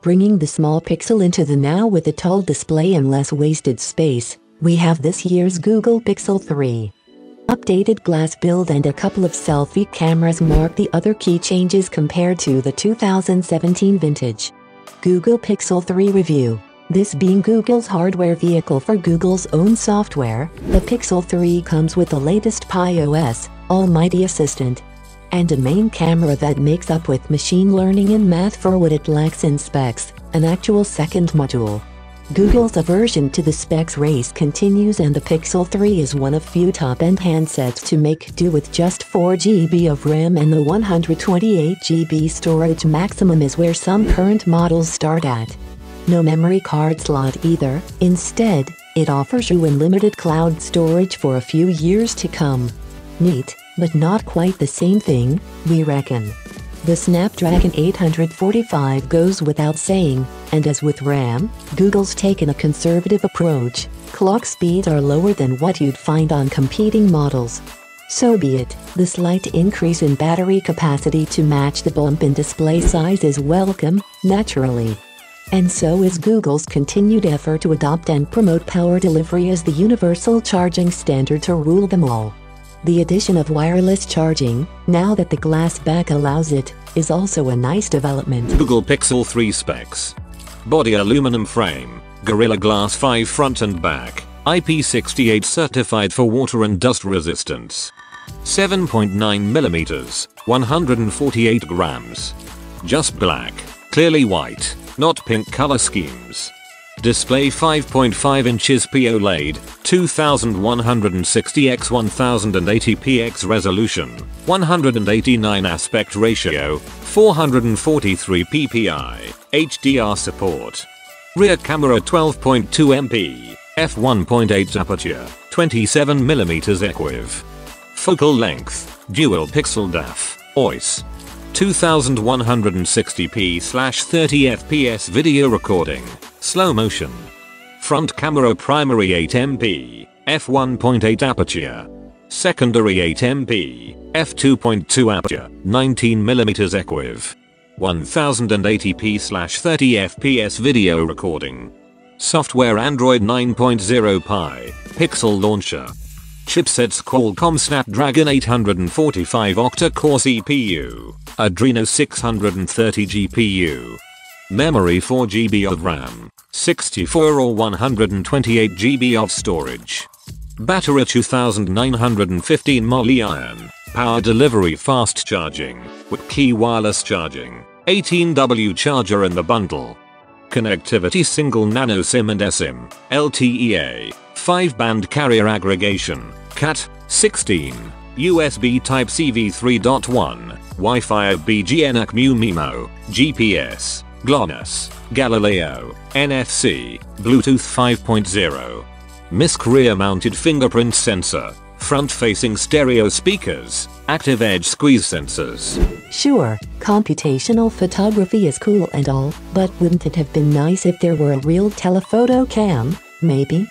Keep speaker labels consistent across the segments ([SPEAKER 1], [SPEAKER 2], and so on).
[SPEAKER 1] Bringing the small Pixel into the now with a tall display and less wasted space, we have this year's Google Pixel 3. Updated glass build and a couple of selfie cameras mark the other key changes compared to the 2017 vintage. Google Pixel 3 review. This being Google's hardware vehicle for Google's own software, the Pixel 3 comes with the latest PiOS, Almighty Assistant, and a main camera that makes up with machine learning and math for what it lacks in specs, an actual second module. Google's aversion to the specs race continues, and the Pixel 3 is one of few top-end handsets to make do with just 4 GB of RAM, and the 128 GB storage maximum is where some current models start at. No memory card slot either. Instead, it offers you unlimited cloud storage for a few years to come. Neat, but not quite the same thing, we reckon. The Snapdragon 845 goes without saying, and as with RAM, Google's taken a conservative approach. Clock speeds are lower than what you'd find on competing models. So be it, the slight increase in battery capacity to match the bump in display size is welcome, naturally. And so is Google's continued effort to adopt and promote power delivery as the universal charging standard to rule them all. The addition of wireless charging, now that the glass back allows it, is also a nice development.
[SPEAKER 2] Google Pixel 3 specs. Body aluminum frame, Gorilla Glass 5 front and back, IP68 certified for water and dust resistance. 7.9mm, 148 grams. Just black, clearly white, not pink color schemes. Display 5.5 inches POLED, 2160x1080px resolution, 189 aspect ratio, 443 ppi, HDR support. Rear camera 12.2 MP, f1.8 aperture, 27mm equiv. Focal length, dual pixel DAF, OIS. 2160p/30fps video recording, slow motion. Front camera primary 8MP, f1.8 aperture. Secondary 8MP, f2.2 aperture, 19mm equiv. 1080p/30fps video recording. Software Android 9.0 Pie, Pixel launcher. Chipsets Qualcomm Snapdragon 845 octa-core CPU, Adreno 630 GPU. Memory 4 GB of RAM, 64 or 128 GB of storage. Battery 2915 mAh, power delivery fast charging, with key wireless charging, 18W charger in the bundle. Connectivity single nano SIM and eSIM, LTE-A, 5-band carrier aggregation, Cat, 16, USB Type-C v3.1, Wi-Fi BGN Mu MIMO, GPS, GLONASS, Galileo, NFC, Bluetooth 5.0. MISC rear-mounted fingerprint sensor, front-facing stereo speakers, active edge squeeze sensors.
[SPEAKER 1] Sure, computational photography is cool and all, but wouldn't it have been nice if there were a real telephoto cam, maybe?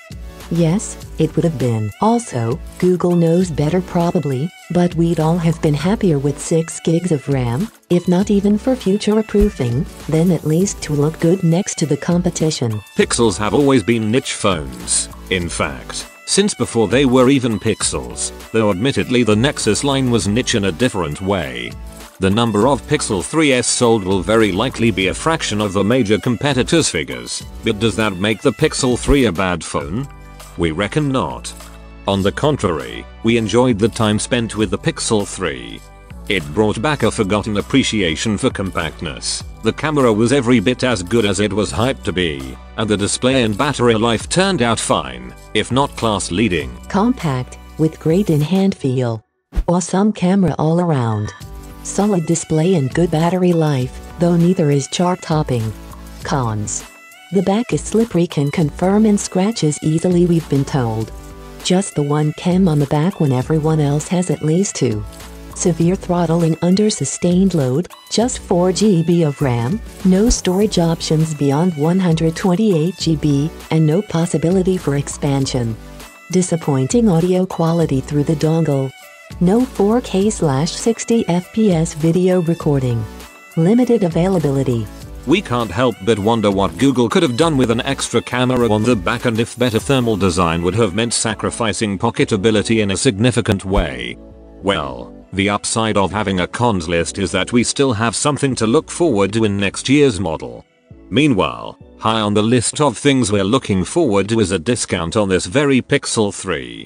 [SPEAKER 1] Yes, it would have been. Also, Google knows better probably, but we'd all have been happier with 6 gigs of RAM, if not even for future-proofing, then at least to look good next to the competition.
[SPEAKER 2] Pixels have always been niche phones, in fact, since before they were even Pixels, though admittedly the Nexus line was niche in a different way. The number of Pixel 3s sold will very likely be a fraction of the major competitors' figures, but does that make the Pixel 3 a bad phone? We reckon not. On the contrary, we enjoyed the time spent with the Pixel 3. It brought back a forgotten appreciation for compactness. The camera was every bit as good as it was hyped to be, and the display and battery life turned out fine, if not class leading.
[SPEAKER 1] Compact, with great in-hand feel. Awesome camera all around. Solid display and good battery life, though neither is chart-topping. Cons. The back is slippery, can confirm, and scratches easily, we've been told. Just the one cam on the back when everyone else has at least 2. Severe throttling under sustained load, just 4 GB of RAM, no storage options beyond 128 GB, and no possibility for expansion. Disappointing audio quality through the dongle. No 4K/60 FPS video recording. Limited availability.
[SPEAKER 2] We can't help but wonder what Google could have done with an extra camera on the back and if better thermal design would have meant sacrificing pocketability in a significant way. Well, the upside of having a cons list is that we still have something to look forward to in next year's model. Meanwhile, high on the list of things we're looking forward to is a discount on this very Pixel 3.